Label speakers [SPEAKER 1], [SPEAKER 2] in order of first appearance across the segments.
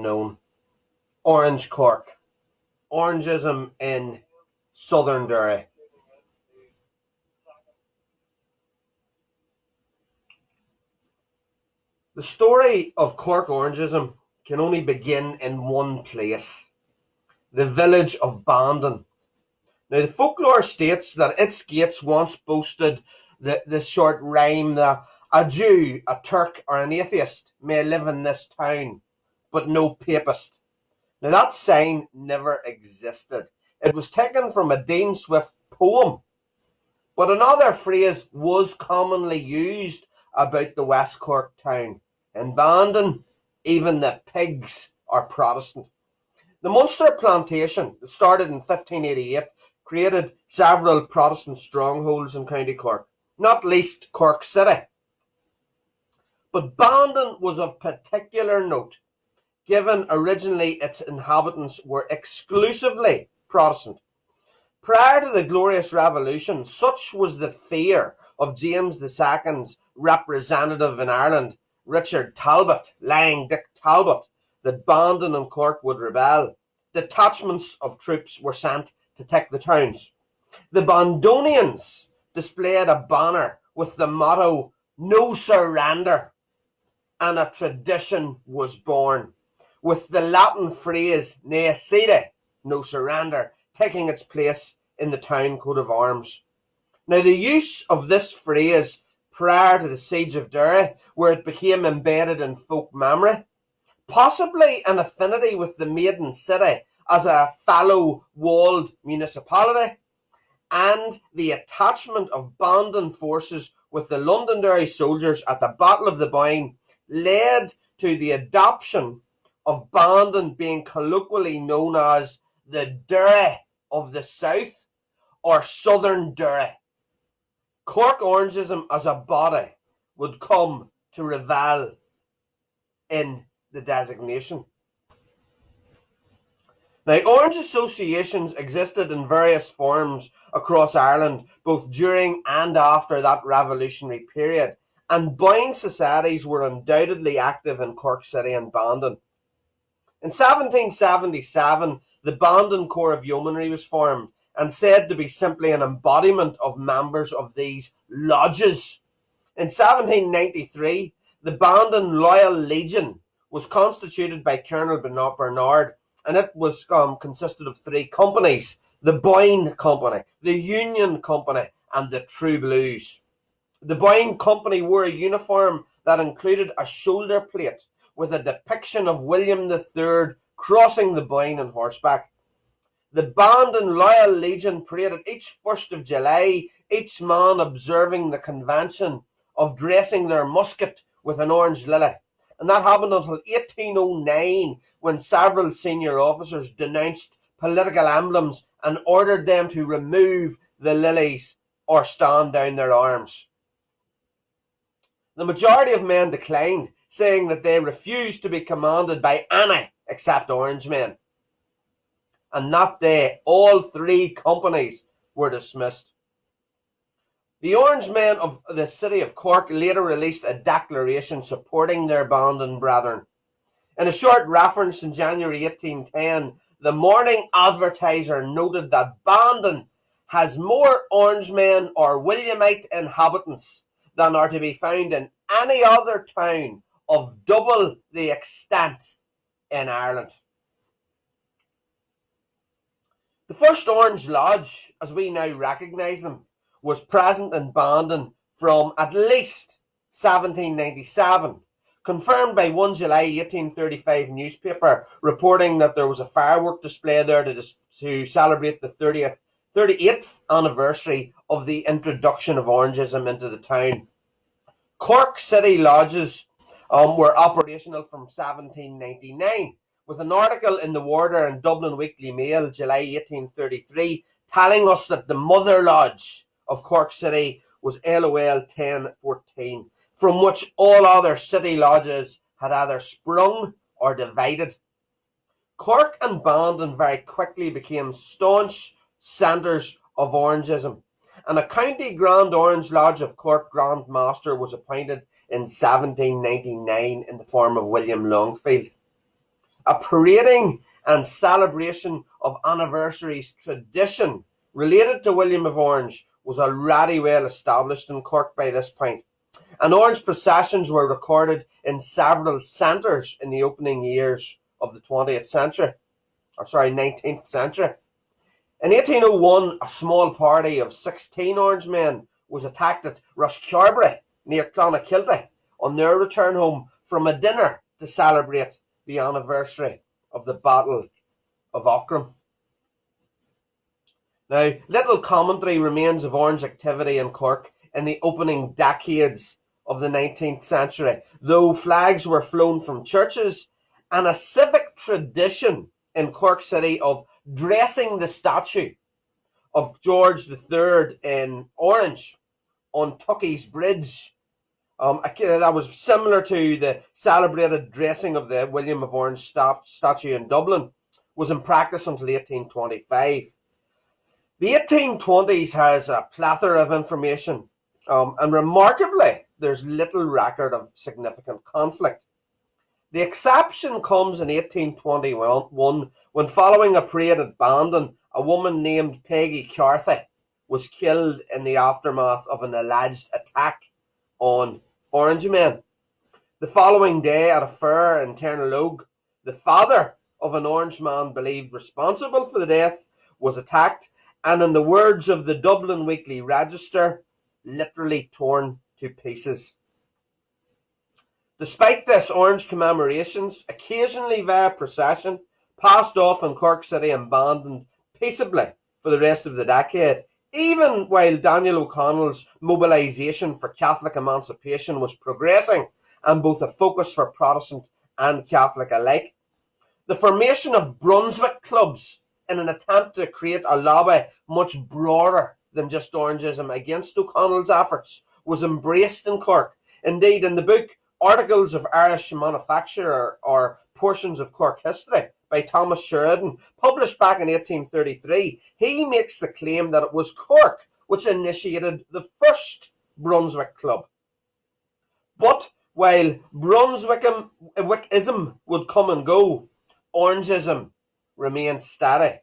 [SPEAKER 1] unknown. Orange Cork. Orangeism in southern Derry. The story of Cork orangeism can only begin in one place, the village of Bandon. Now, the folklore states that its gates once boasted the short rhyme that a Jew, a Turk, or an atheist may live in this town, but no papist. Now, that sign never existed. It was taken from a Dean Swift poem, but another phrase was commonly used about the West Cork town. In Bandon, even the pigs are Protestant. The Munster plantation, that started in 1588, created several Protestant strongholds in County Cork, not least Cork City. But Bandon was of particular note, given originally its inhabitants were exclusively Protestant. Prior to the Glorious Revolution, such was the fear of James II's representative in Ireland, Richard Talbot, Lying Dick Talbot, that Bandon and Cork would rebel. Detachments of troops were sent to take the towns. The Bandonians displayed a banner with the motto, "No surrender," and a tradition was born, with the Latin phrase "ne cede," no surrender, taking its place in the town coat of arms. Now, the use of this phrase prior to the siege of Derry, where it became embedded in folk memory, possibly an affinity with the maiden city as a fallow walled municipality, and the attachment of Bandon forces with the Londonderry soldiers at the Battle of the Boyne led to the adoption of Bandon being colloquially known as the Derry of the South or Southern Derry. Cork orangeism as a body would come to revel in the designation. Now, orange associations existed in various forms across Ireland, both during and after that revolutionary period, and Boyne societies were undoubtedly active in Cork City and Bandon. In 1777, the Bandon Corps of Yeomanry was formed, and said to be simply an embodiment of members of these lodges. In 1793, the Bandon Loyal Legion was constituted by Colonel Bernard, and it was consisted of three companies: the Boyne Company, the Union Company, and the True Blues. The Boyne Company wore a uniform that included a shoulder plate with a depiction of William III crossing the Boyne on horseback. The Bandon Loyal Legion paraded each 1st of July, each man observing the convention of dressing their musket with an orange lily. And that happened until 1809, when several senior officers denounced political emblems and ordered them to remove the lilies or stand down their arms. The majority of men declined, saying that they refused to be commanded by any except orange men. And that day, all three companies were dismissed. The Orange Men of the city of Cork later released a declaration supporting their Bandon brethren. In a short reference in January 1810, the Morning Advertiser noted that Bandon has more Orangemen or Williamite inhabitants than are to be found in any other town of double the extent in Ireland. The first Orange Lodge, as we now recognise them, was present in Bandon from at least 1797, confirmed by 1 July 1835 newspaper reporting that there was a firework display there to celebrate the 38th anniversary of the introduction of orangeism into the town. Cork City lodges were operational from 1799, with an article in the Warder and Dublin Weekly Mail, July 1833, telling us that the mother lodge of Cork City was LOL 1014, from which all other city lodges had either sprung or divided. Cork and Bandon very quickly became staunch centres of orangeism, and a County Grand Orange Lodge of Cork Grand Master was appointed in 1799 in the form of William Longfield. a parading and celebration of anniversaries tradition related to William of Orange was already well established in Cork by this point, and Orange processions were recorded in several centres in the opening years of the 19th century. In 1801, a small party of 16 Orange men was attacked at Rosscarbery near Clonakilty on their return home from a dinner to celebrate the anniversary of the Battle of Aughrim. Now, little commentary remains of Orange activity in Cork in the opening decades of the 19th century, though flags were flown from churches and a civic tradition in Cork City of dressing the statue of George III in orange on Tucky's Bridge. That was similar to the celebrated dressing of the William of Orange statue in Dublin, was in practice until 1825. The 1820s has a plethora of information, and remarkably, there's little record of significant conflict. The exception comes in 1821 when, following a parade at Bandon, a woman named Peggy Carthy was killed in the aftermath of an alleged attack on Orange men. The following day, at a fair in Ternalogue, the father of an Orange man believed responsible for the death was attacked, and in the words of the Dublin Weekly Register, literally torn to pieces. Despite this, Orange commemorations, occasionally via procession, passed off in Cork City and Bandon peaceably for the rest of the decade, even while Daniel O'Connell's mobilisation for Catholic emancipation was progressing and both a focus for Protestant and Catholic alike. The formation of Brunswick clubs in an attempt to create a lobby much broader than just Orangeism against O'Connell's efforts was embraced in Cork. Indeed, in the book Articles of Irish Manufacture or Portions of Cork History by Thomas Sheridan, published back in 1833, he makes the claim that it was Cork which initiated the first Brunswick club. But while Brunswickism would come and go, Orangeism remained steady.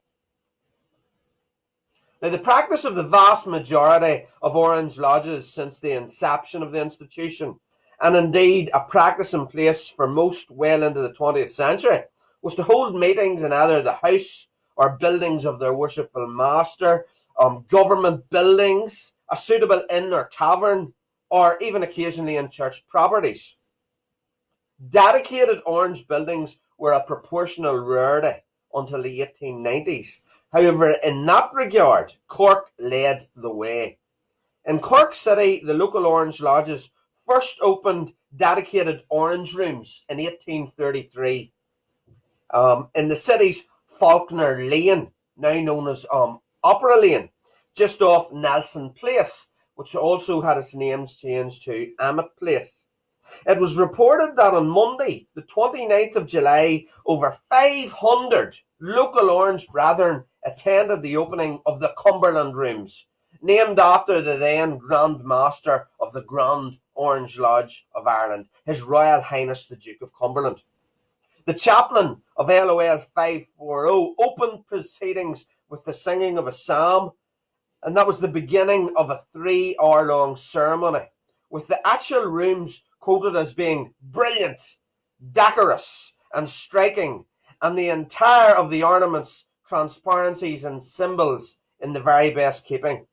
[SPEAKER 1] Now, the practice of the vast majority of Orange lodges since the inception of the institution, and indeed a practice in place for most well into the 20th century, was to hold meetings in either the house or buildings of their worshipful master, government buildings, a suitable inn or tavern, or even occasionally in church properties. Dedicated Orange buildings were a proportional rarity until the 1890s. However, in that regard, Cork led the way. In Cork City, the local Orange lodges first opened dedicated Orange rooms in 1833 in the city's Faulkner Lane, now known as Opera Lane, just off Nelson Place, which also had its names changed to Emmett Place. It was reported that on Monday, the 29th of July, over 500 local Orange brethren attended the opening of the Cumberland Rooms, named after the then Grand Master of the Grand Orange Lodge of Ireland, His Royal Highness the Duke of Cumberland. The chaplain of LOL 540 opened proceedings with the singing of a psalm, and that was the beginning of a 3-hour-long ceremony, with the actual rooms quoted as being brilliant, decorous, and striking, and the entire of the ornaments, transparencies, and symbols in the very best keeping.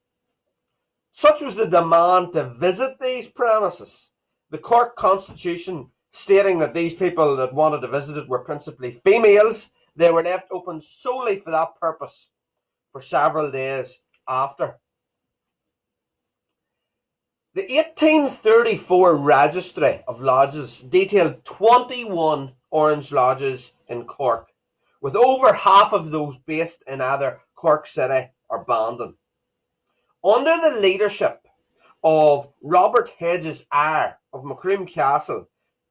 [SPEAKER 1] Such was the demand to visit these premises, the Cork Constitution stating that these people that wanted to visit it were principally females. They were left open solely for that purpose for several days after. The 1834 Registry of Lodges detailed 21 Orange lodges in Cork, with over half of those based in either Cork City or Bandon. Under the leadership of Robert Hedges Eyre of Macroom Castle,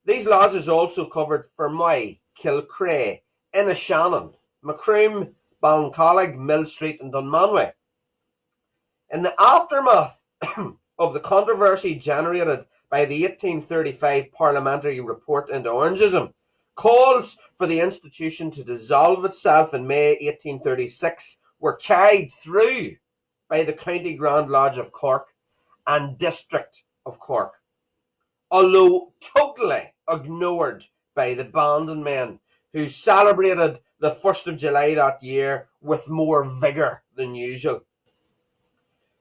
[SPEAKER 1] these lodges also covered Fermoy, Kilcrea, Inishannon, Macroom, Ballincollig, Mill Street and Dunmanway. In the aftermath of the controversy generated by the 1835 parliamentary report into Orangeism, Calls for the institution to dissolve itself in May 1836 were carried through by the County Grand Lodge of Cork and District of Cork, although totally ignored by the Bandon men, who celebrated the 1st of July that year with more vigour than usual.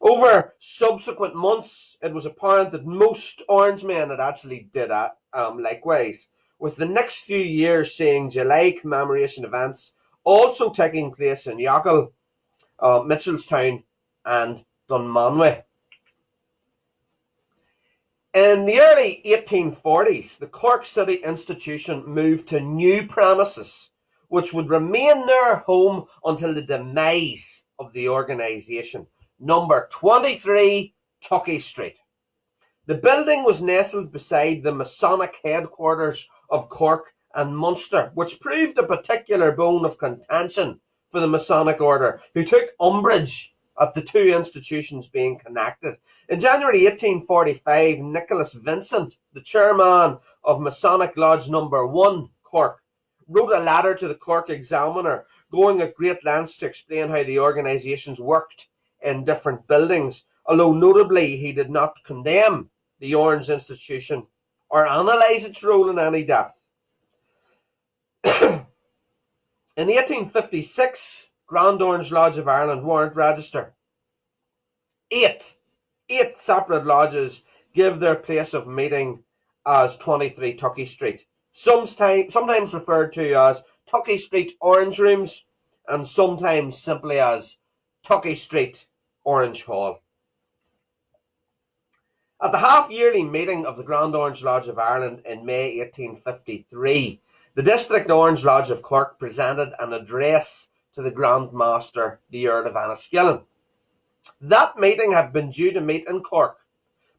[SPEAKER 1] Over subsequent months, it was apparent that most Orangemen had actually did that likewise, with the next few years seeing July commemoration events also taking place in Youghal, Mitchelstown and Dunmanway. In the early 1840s, the Cork City Institution moved to new premises, which would remain their home until the demise of the organisation, number 23 Tucky Street. The building was nestled beside the Masonic headquarters of Cork and Munster, which proved a particular bone of contention for the Masonic order, who took umbrage at the two institutions being connected. In January 1845, Nicholas Vincent, the chairman of Masonic Lodge Number 1, Cork, wrote a letter to the Cork Examiner, going at great lengths to explain how the organisations worked in different buildings, although notably he did not condemn the Orange institution or analyse its role in any depth. In 1856, Grand Orange Lodge of Ireland warrant register. Eight separate lodges give their place of meeting as 23 Tucky Street, sometimes referred to as Tucky Street Orange Rooms, and sometimes simply as Tucky Street Orange Hall. At the half-yearly meeting of the Grand Orange Lodge of Ireland in May 1853, the District Orange Lodge of Cork presented an address to the Grand Master, the Earl of Enniskillen. That meeting had been due to meet in Cork,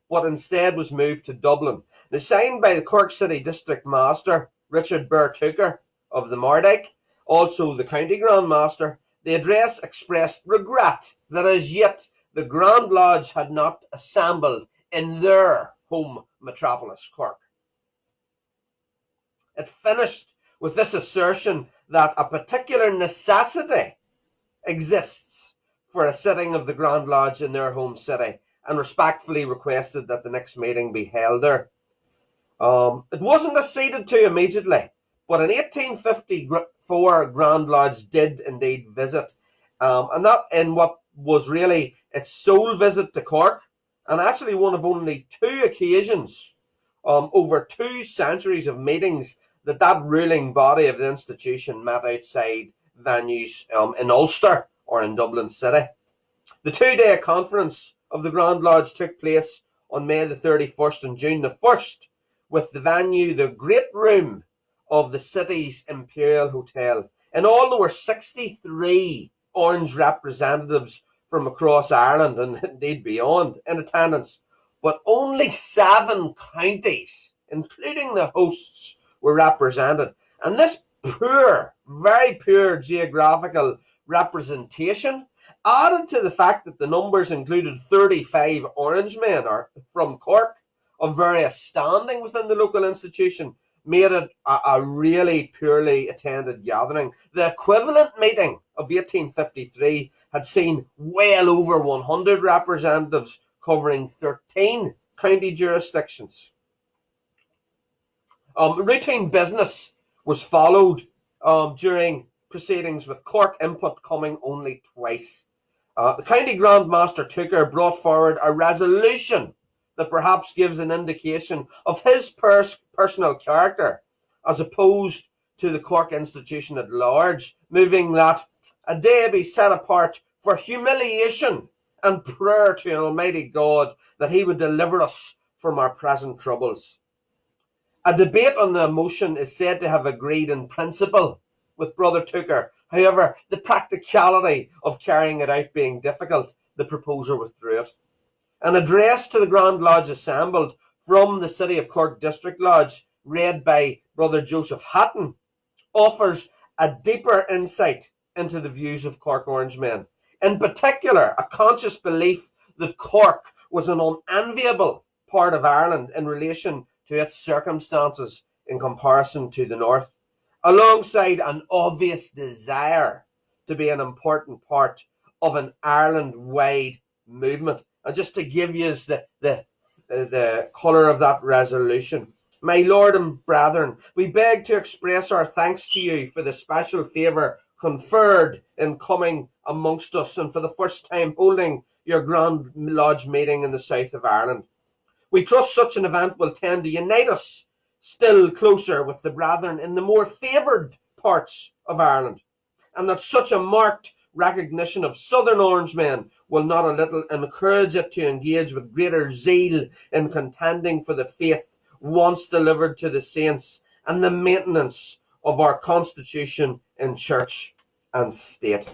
[SPEAKER 1] but instead was moved to Dublin. Now, signed by the Cork City District Master, Richard Burr-Tucker of the Mardyke, also the County Grand Master, the address expressed regret that as yet the Grand Lodge had not assembled in their home metropolis, Cork. It finished with this assertion that a particular necessity exists for a sitting of the Grand Lodge in their home city, and respectfully requested that the next meeting be held there. It wasn't acceded to immediately, but in 1854 Grand Lodge did indeed visit, and that in what was really its sole visit to Cork, and actually one of only two occasions over 2 centuries of meetings that ruling body of the institution met outside venues in Ulster or in Dublin City. The 2-day conference of the Grand Lodge took place on May the 31st and June the 1st, with the venue the Great Room of the city's Imperial Hotel. In all, there were 63 Orange representatives from across Ireland and indeed beyond in attendance, but only 7 counties, including the hosts, were represented. And this poor, very poor geographical representation, added to the fact that the numbers included 35 Orangemen from Cork of various standing within the local institution, made it a really poorly attended gathering. The equivalent meeting of 1853 had seen well over 100 representatives covering 13 county jurisdictions. Routine business was followed during proceedings, with Cork input coming only twice. The County Grand Master Tucker brought forward a resolution that perhaps gives an indication of his personal character as opposed to the Cork institution at large, moving that a day be set apart for humiliation and prayer to Almighty God that he would deliver us from our present troubles. A debate on the motion is said to have agreed in principle with Brother Tucker. However, the practicality of carrying it out being difficult, the proposer withdrew it. An address to the Grand Lodge assembled from the City of Cork District Lodge, read by Brother Joseph Hatton, offers a deeper insight into the views of Cork Orangemen. In particular, a conscious belief that Cork was an unenviable part of Ireland in relation to its circumstances in comparison to the north. alongside an obvious desire to be an important part of an Ireland-wide movement. And just to give you the colour of that resolution. My Lord and brethren, we beg to express our thanks to you for the special favour conferred in coming amongst us and for the first time holding your Grand Lodge meeting in the south of Ireland. We trust such an event will tend to unite us still closer with the brethren in the more favoured parts of Ireland, and that such a marked recognition of Southern Orangemen will not a little encourage it to engage with greater zeal in contending for the faith once delivered to the saints and the maintenance of our constitution in church and state.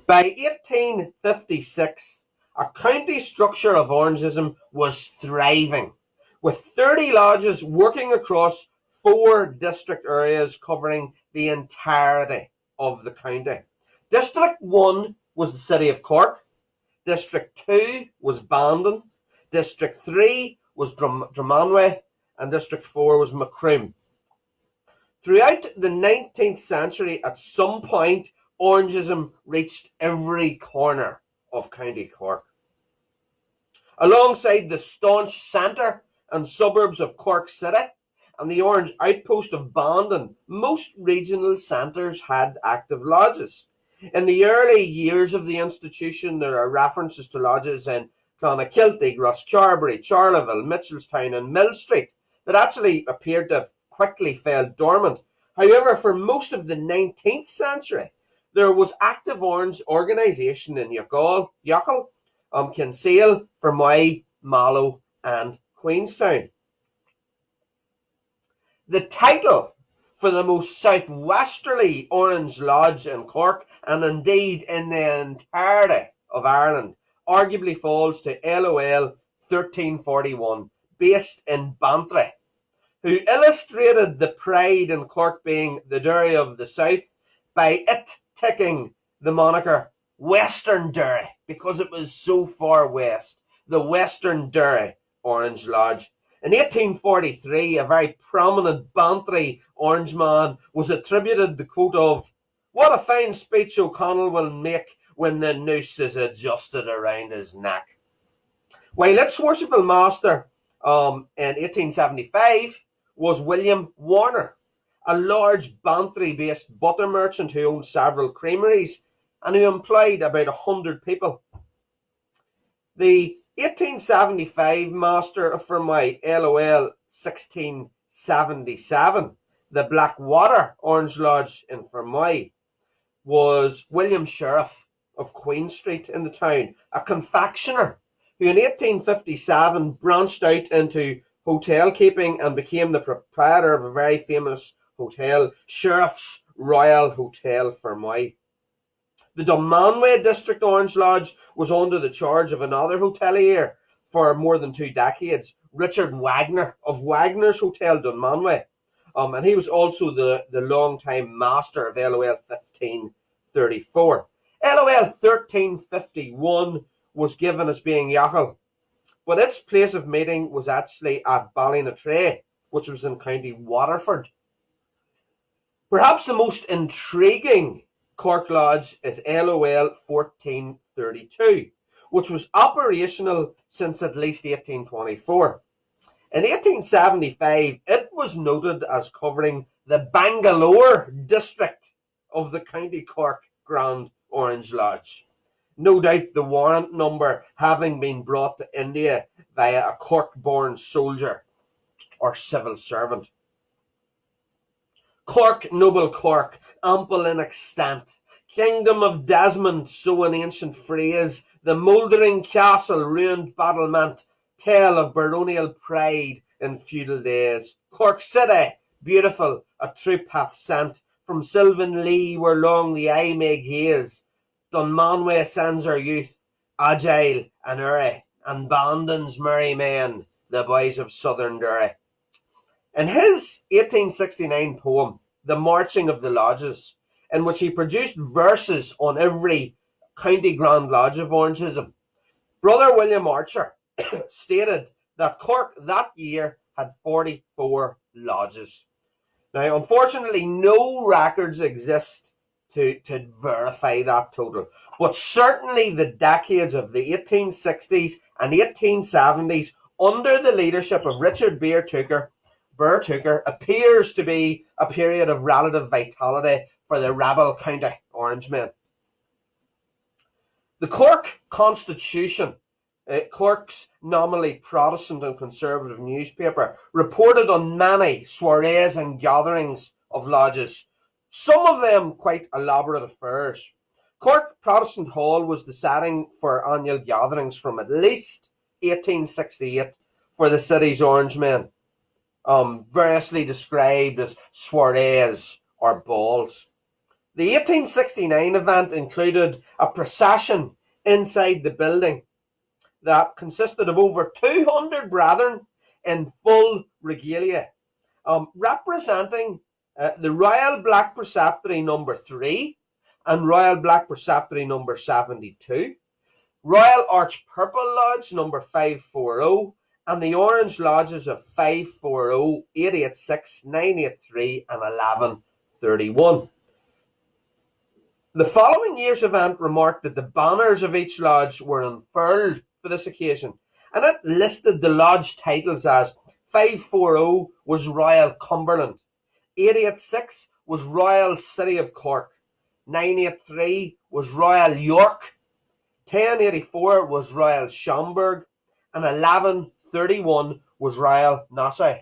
[SPEAKER 1] By 1856, a county structure of orangeism was thriving, with 30 lodges working across 4 district areas covering the entirety of the county. District 1 was the city of Cork, District 2 was Bandon, District 3 was Drumanway, and District 4 was Macroom. Throughout the 19th century, at some point, orangeism reached every corner of County Cork. Alongside the staunch centre and suburbs of Cork City and the orange outpost of Bandon, most regional centres had active lodges. In the early years of the institution, there are references to lodges in Clonakilty, Rosscarbery, Charleville, Mitchelstown and Mill Street that actually appeared to have quickly fell dormant. However, for most of the 19th century, there was active orange organisation in Youghal, Kinsale, Fermoy, Mallow and Queenstown. The title for the most southwesterly Orange Lodge in Cork, and indeed in the entirety of Ireland, arguably falls to LOL 1341, based in Bantry, who illustrated the pride in Cork being the Derry of the South by it taking the moniker Western Derry, because it was so far west, the Western Derry Orange Lodge. In 1843, a very prominent Bantry Orangeman was attributed the quote of, "What a fine speech O'Connell will make when the noose is adjusted around his neck." While its worshipful master in 1875 was William Warner, a large Bantry-based butter merchant who owned several creameries and who employed about 100 people. The 1875 master of Fermoy, LOL 1677, the Blackwater Orange Lodge in Fermoy, was William Sheriff of Queen Street in the town, a confectioner who in 1857 branched out into hotel keeping and became the proprietor of a very famous hotel, Sheriff's Royal Hotel Fermoy. The Dunmanway District Orange Lodge was under the charge of another hotelier for more than 2 decades, Richard Wagner of Wagner's Hotel Dunmanway. And he was also the long-time master of LOL 1534. LOL 1351 was given as being Youghal, but its place of meeting was actually at Ballynatray, which was in County Waterford. Perhaps the most intriguing Cork Lodge is LOL 1432, which was operational since at least 1824. In 1875, it was noted as covering the Bangalore district of the County Cork Grand Orange Lodge. No doubt the warrant number having been brought to India via a Cork-born soldier or civil servant. Cork, noble Cork, ample in extent, kingdom of Desmond, so an ancient phrase, the mouldering castle, ruined battlement, tale of baronial pride in feudal days. Cork City, beautiful, a troop hath sent from Sylvan Lee, where long the eye may gaze. Dunmanway sends her youth, agile and airy, and Bandon's merry men, the boys of Southern Derry. In his 1869 poem, The Marching of the Lodges, in which he produced verses on every County Grand Lodge of Orangeism, Brother William Archer stated that Cork that year had 44 lodges. Now, unfortunately, no records exist to verify that total, but certainly the decades of the 1860s and 1870s under the leadership of Richard Burr Tucker appears to be a period of relative vitality for the rebel County Orangemen. The Cork Constitution, Cork's nominally Protestant and conservative newspaper, reported on many soirees and gatherings of lodges, some of them quite elaborate affairs. Cork Protestant Hall was the setting for annual gatherings from at least 1868 for the city's Orangemen, variously described as soirees or balls. The 1869 event included a procession inside the building that consisted of over 200 brethren in full regalia, representing the Royal Black Preceptory number 3 and Royal Black Preceptory number 72, Royal Arch Purple Lodge number 540, and the Orange Lodges of 540, 886, 983, and 1131. The following year's event remarked that the banners of each lodge were unfurled for this occasion, and it listed the lodge titles as 540 was Royal Cumberland, 886 was Royal City of Cork, 983 was Royal York, 1084 was Royal Schomberg, and 1131 was Royal Nassau.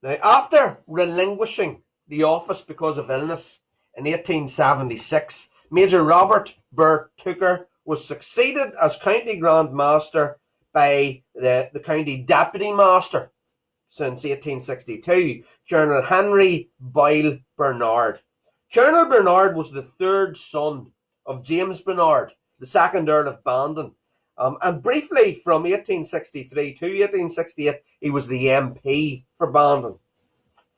[SPEAKER 1] Now, after relinquishing the office because of illness in 1876, Major Robert Burr Tucker was succeeded as County Grand Master by the County Deputy Master since 1862, Colonel Henry Boyle Bernard. Colonel Bernard was the third son of James Bernard, the second Earl of Bandon, and briefly from 1863 to 1868 he was the MP for Bandon,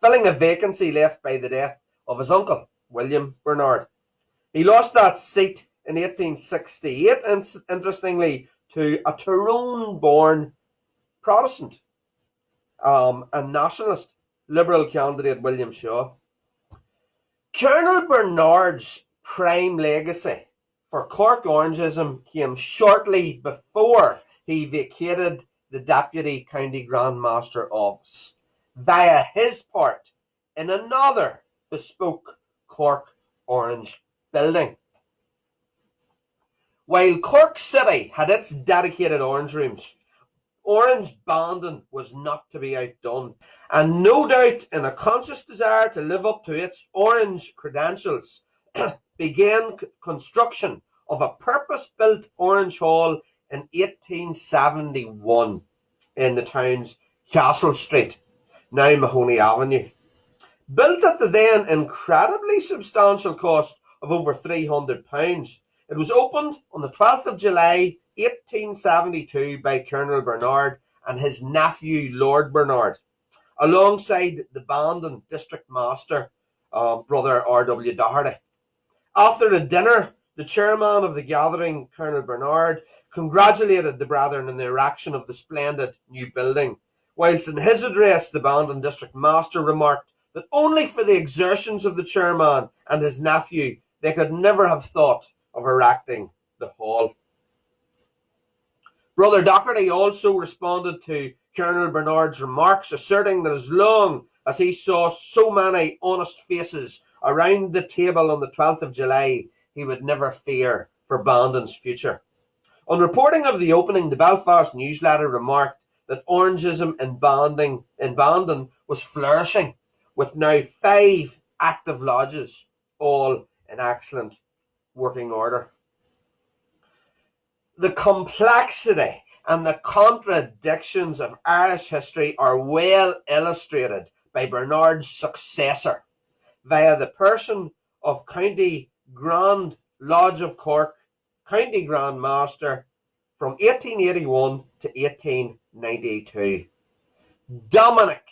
[SPEAKER 1] filling a vacancy left by the death of his uncle, William Bernard. He lost that seat in 1868, interestingly, to a Tyrone-born Protestant and nationalist Liberal candidate, William Shaw. Colonel Bernard's prime legacy for Cork Orangeism came shortly before he vacated the Deputy County Grand Master office via his part in another bespoke Cork Orange building. While Cork City had its dedicated orange rooms, Orange Bandon was not to be outdone, and no doubt in a conscious desire to live up to its orange credentials, began construction of a purpose-built Orange Hall in 1871 in the town's Castle Street, now Mahoney Avenue. Built at the then incredibly substantial cost of over £300, it was opened on the 12th of July 1872 by Colonel Bernard and his nephew Lord Bernard, alongside the Bandon District Master, Brother R.W. Doherty. After the dinner, the chairman of the gathering, Colonel Bernard, congratulated the brethren on the erection of the splendid new building, whilst in his address the Bandon District Master remarked that only for the exertions of the chairman and his nephew they could never have thought of erecting the hall. Brother Doherty also responded to Colonel Bernard's remarks, asserting that as long as he saw so many honest faces around the table on the 12th of July, he would never fear for Bandon's future. On reporting of the opening, the Belfast Newsletter remarked that Orangeism in Bandon was flourishing, with now 5 active lodges, all in excellent working order. The complexity and the contradictions of Irish history are well illustrated by Bernard's successor via the person of County Grand Lodge of Cork, County Grand Master from 1881 to 1892. Dominic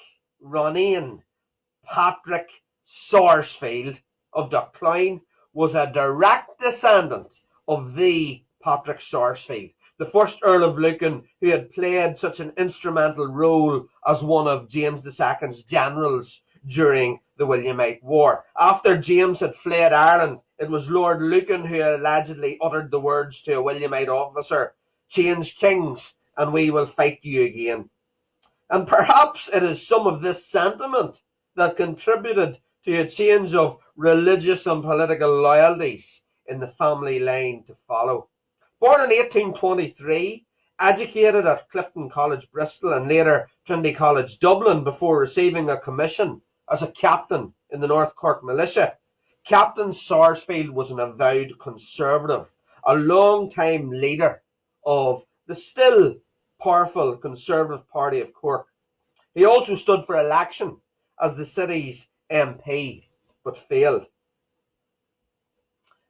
[SPEAKER 1] Patrick Sarsfield of Duckline was a direct descendant of the Patrick Sarsfield, the first Earl of Lucan, who had played such an instrumental role as one of James II's generals during the Williamite War. After James had fled Ireland, it was Lord Lucan who allegedly uttered the words to a Williamite officer, "Change kings and we will fight you again." And perhaps it is some of this sentiment that contributed to a change of religious and political loyalties in the family line to follow. Born in 1823, educated at Clifton College, Bristol, and later Trinity College, Dublin, before receiving a commission as a captain in the North Cork militia, Captain Sarsfield was an avowed conservative, a long-time leader of the still powerful Conservative Party of Cork. He also stood for election as the city's MP, but failed.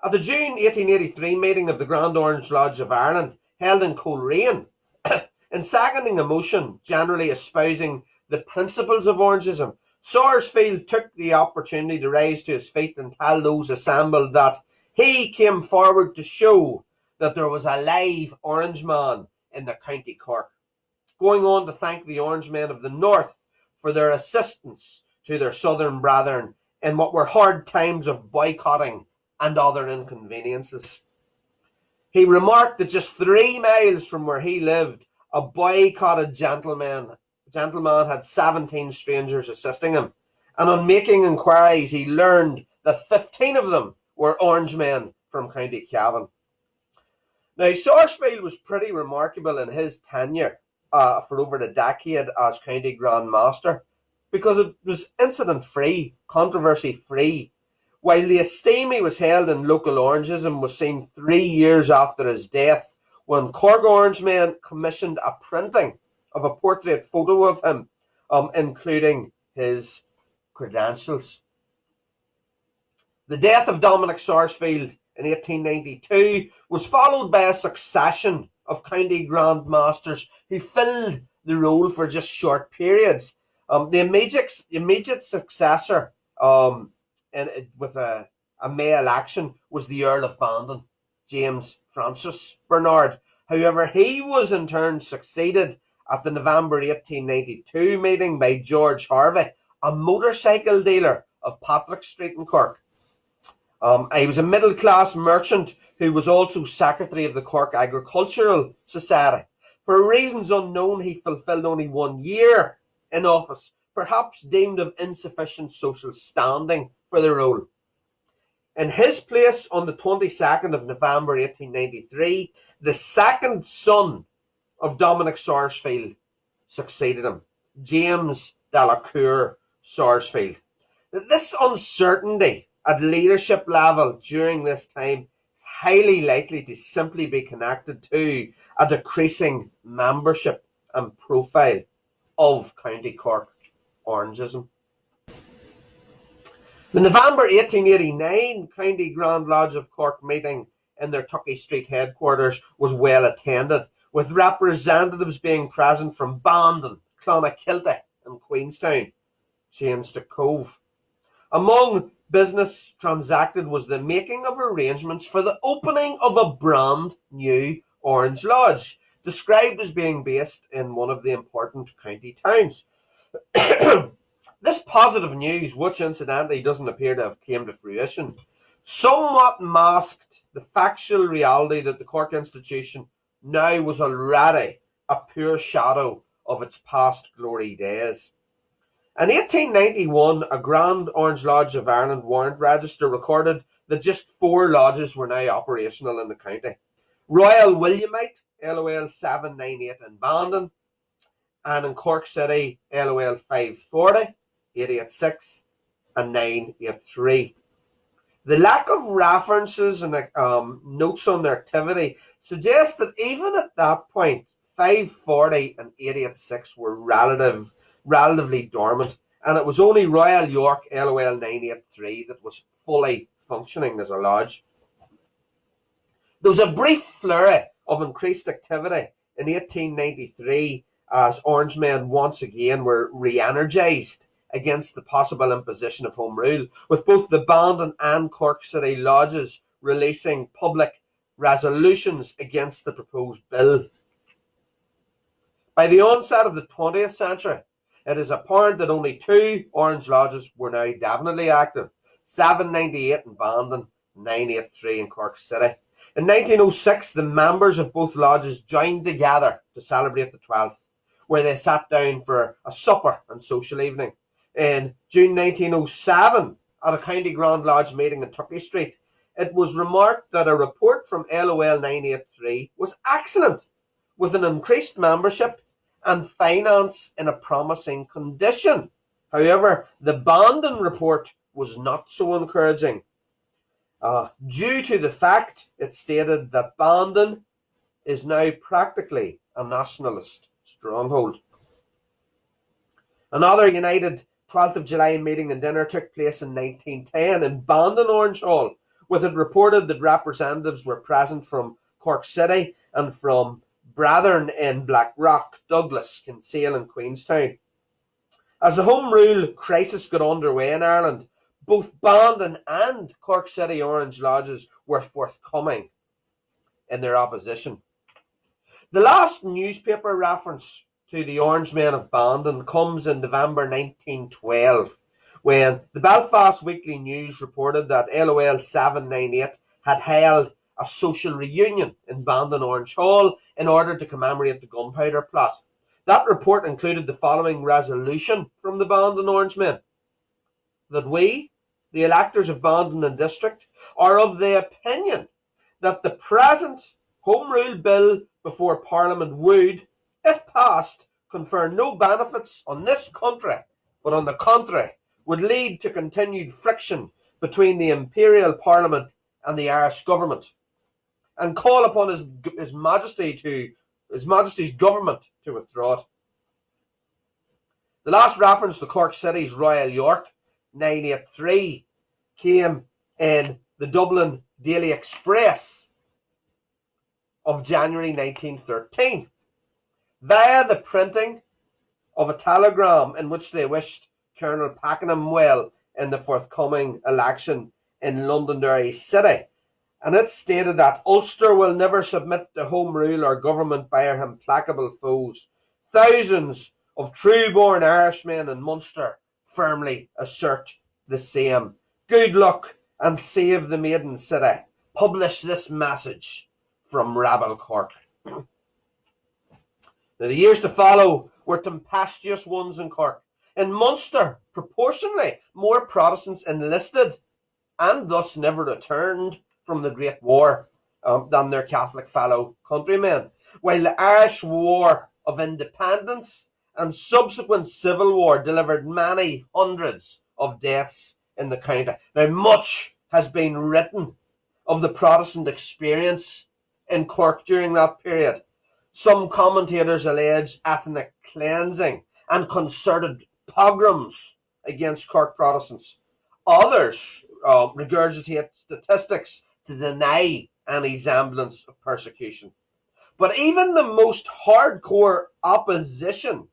[SPEAKER 1] At the June 1883 meeting of the Grand Orange Lodge of Ireland, held in Coleraine, in seconding a motion generally espousing the principles of orangeism, Sarsfield took the opportunity to rise to his feet and tell those assembled that he came forward to show that there was a live Orange man in the County Cork, going on to thank the Orange men of the North for their assistance to their southern brethren in what were hard times of boycotting and other inconveniences. He remarked that just 3 miles from where he lived, a boycotted gentleman had 17 strangers assisting him, and on making inquiries he learned that 15 of them were Orange men from County Cavan. Now, Sarsfield was pretty remarkable in his tenure for over a decade as County Grand Master, because it was incident-free, controversy-free, while the esteem he was held in local orangeism was seen 3 years after his death, when Cork Orangemen commissioned a printing of a portrait photo of him, including his credentials. The death of Dominic Sarsfield in 1892 was followed by a succession of County Grand Masters who filled the role for just short periods. The immediate successor with a May election was the Earl of Bandon, James Francis Bernard. However, he was in turn succeeded at the November 1892 meeting by George Harvey, a motorcycle dealer of Patrick Street in Cork. He was a middle-class merchant who was also secretary of the Cork Agricultural Society. For reasons unknown, he fulfilled only 1 year in office, perhaps deemed of insufficient social standing for the role. In his place, on the 22nd of November 1893, the second son of Dominic Sarsfield succeeded him, James Delacour Sarsfield. This uncertainty at leadership level during this time is highly likely to simply be connected to a decreasing membership and profile of County Cork Orangeism. The November 1889 County Grand Lodge of Cork meeting in their Tucky Street headquarters was well attended, with representatives being present from Bandon, Clonakilty and Queenstown, Chainstock Cove. Among business transacted was the making of arrangements for the opening of a brand new Orange Lodge, described as being based in one of the important county towns. This positive news, which incidentally doesn't appear to have come to fruition, somewhat masked the factual reality that the Cork institution now was already a poor shadow of its past glory days. In 1891, a Grand Orange Lodge of Ireland warrant register recorded that just 4 lodges were now operational in the county. Royal Williamite, LOL 798 in Bandon, and in Cork City, LOL 540, 886 and 983. The lack of references and notes on their activity suggests that even at that point, 540 and 886 were relatively dormant, and it was only Royal York LOL 983 that was fully functioning as a lodge. There was a brief flurry of increased activity in 1893 as Orangemen once again were re-energised against the possible imposition of Home Rule, with both the Bandon and Cork City lodges releasing public resolutions against the proposed bill. By the onset of the 20th century, it is apparent that only two Orange Lodges were now definitely active: 798 in Bandon, 983 in Cork City. In 1906, the members of both lodges joined together to celebrate the 12th, where they sat down for a supper and social evening. In June 1907, at a County Grand Lodge meeting in Tucky Street, it was remarked that a report from LOL 983 was excellent, with an increased membership and finance in a promising condition. However, the Bandon report was not so encouraging, due to the fact it stated that Bandon is now practically a nationalist stronghold. Another united 12th of July meeting and dinner took place in 1910 in Bandon Orange Hall, with it reported that representatives were present from Cork City and from brethren in Blackrock, Douglas, Kinsale and Queenstown. As the Home Rule crisis got underway in Ireland, both Bandon and Cork City Orange Lodges were forthcoming in their opposition. The last newspaper reference to the Orangemen of Bandon comes in November 1912, when the Belfast Weekly News reported that LOL 798 had held a social reunion in Bandon Orange Hall in order to commemorate the gunpowder plot. That report included the following resolution from the Bandon Orangemen: that we, the electors of Bandon and District, are of the opinion that the present Home Rule Bill before Parliament would, if passed, confer no benefits on this country, but on the contrary, would lead to continued friction between the Imperial Parliament and the Irish Government, and call upon His Majesty's Government to withdraw it. The last reference to Cork City's Royal York 983 came in the Dublin Daily Express of January 1913, via the printing of a telegram in which they wished Colonel Pakenham well in the forthcoming election in Londonderry City. And it stated that Ulster will never submit to Home Rule or government by her implacable foes. Thousands of true-born Irishmen in Munster firmly assert the same. Good luck and save the maiden city. Publish this message from Rabble Cork. Now, the years to follow were tempestuous ones in Cork. In Munster, proportionally more Protestants enlisted and thus never returned from the Great War than their Catholic fellow countrymen, while the Irish War of Independence and subsequent Civil War delivered many hundreds of deaths in the county. Now, much has been written of the Protestant experience in Cork during that period. Some commentators allege ethnic cleansing and concerted pogroms against Cork Protestants. Others regurgitate statistics to deny any semblance of persecution. But even the most hardcore opposition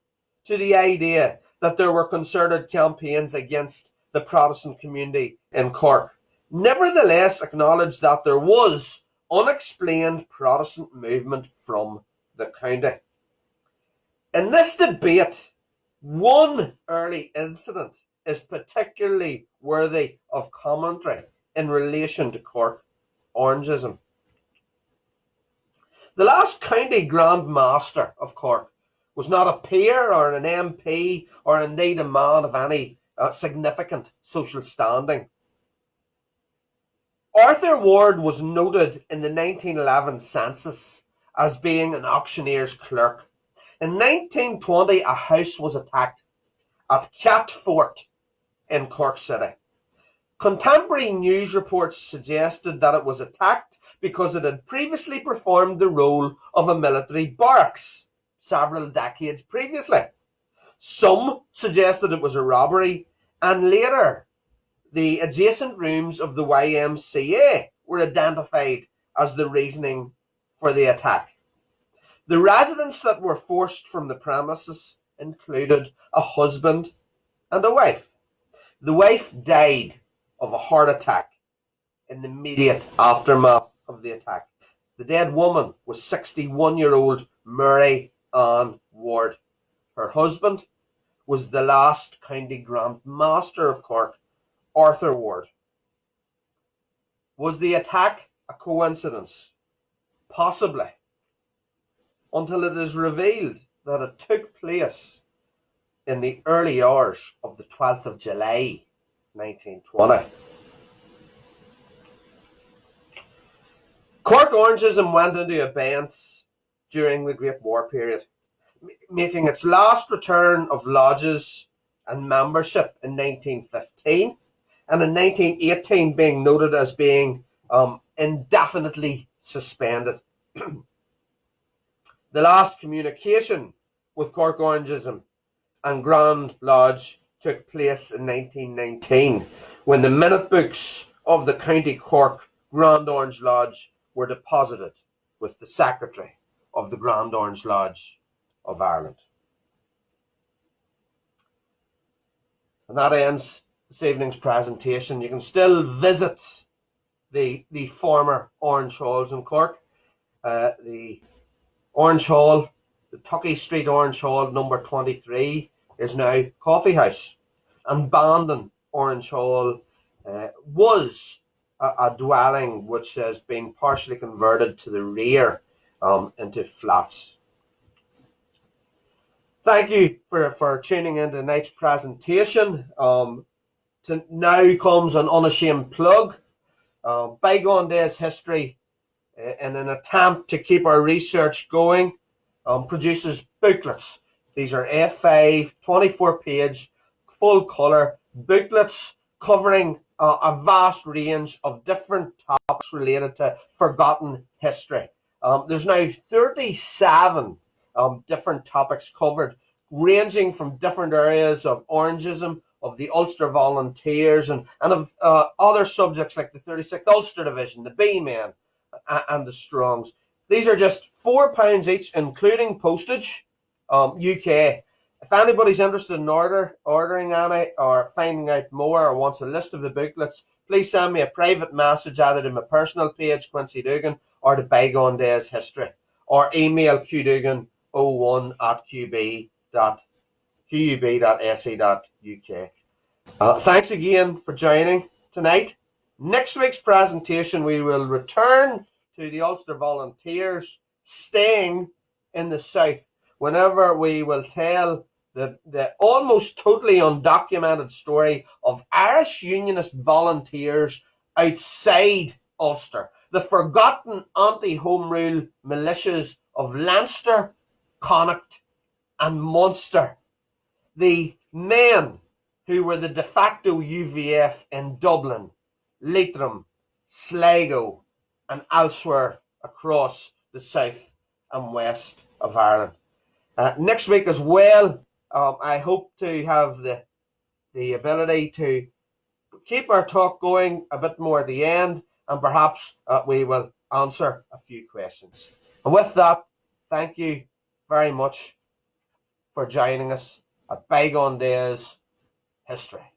[SPEAKER 1] to the idea that there were concerted campaigns against the Protestant community in Cork nevertheless acknowledged that there was unexplained Protestant movement from the county. In this debate, one early incident is particularly worthy of commentary in relation to Cork orangeism. The last County Grand Master of Cork was not a peer or an MP or indeed a man of any significant social standing. Arthur Ward was noted in the 1911 census as being an auctioneer's clerk. In 1920, a house was attacked at Catfort in Cork City. Contemporary news reports suggested that it was attacked because it had previously performed the role of a military barracks several decades previously. Some suggested it was a robbery, and later the adjacent rooms of the YMCA were identified as the reasoning for the attack. The residents that were forced from the premises included a husband and a wife. The wife died of a heart attack in the immediate aftermath of the attack. The dead woman was 61-year-old Mary Ann Ward. Her husband was the last County Grand Master of Cork, Arthur Ward. Was the attack a coincidence? Possibly, until it is revealed that it took place in the early hours of the 12th of July 1920. Cork orangeism went into abeyance during the Great War period, making its last return of lodges and membership in 1915, and in 1918 being noted as being indefinitely suspended. The last communication with Cork orangeism and Grand Lodge took place in 1919, when the minute books of the County Cork Grand Orange Lodge were deposited with the Secretary of the Grand Orange Lodge of Ireland. And that ends this evening's presentation. You can still visit the former Orange Halls in Cork. The Orange Hall, the Tucky Street Orange Hall, number 23, is now Coffee House. And Bandon Orange Hall was a dwelling which has been partially converted to the rear into flats. Thank you for tuning in to tonight's presentation. Now comes an unashamed plug. Bygone Days History, in an attempt to keep our research going, produces booklets. These are A5, 24-page, full colour booklets covering a vast range of different topics related to forgotten history. There's now 37 different topics covered, ranging from different areas of orangeism, of the Ulster Volunteers, and of other subjects like the 36th Ulster Division, the B-Men, and the Strongs. These are just £4 each, including postage, UK. If anybody's interested in ordering any or finding out more or wants a list of the booklets, please send me a private message either to my personal page, Quincy Dugan, or to Bygone Days History, or email qdugan01@qub.se.uk. Thanks again for joining tonight. Next week's presentation, we will return to the Ulster Volunteers staying in the south, whenever we will tell the almost totally undocumented story of Irish Unionist volunteers outside Ulster, the forgotten anti-Home Rule militias of Leinster, Connacht and Munster, the men who were the de facto UVF in Dublin, Leitrim, Sligo and elsewhere across the south and west of Ireland. Next week as well, I hope to have the ability to keep our talk going a bit more at the end, and perhaps we will answer a few questions. And with that, thank you very much for joining us at Bygone Days History.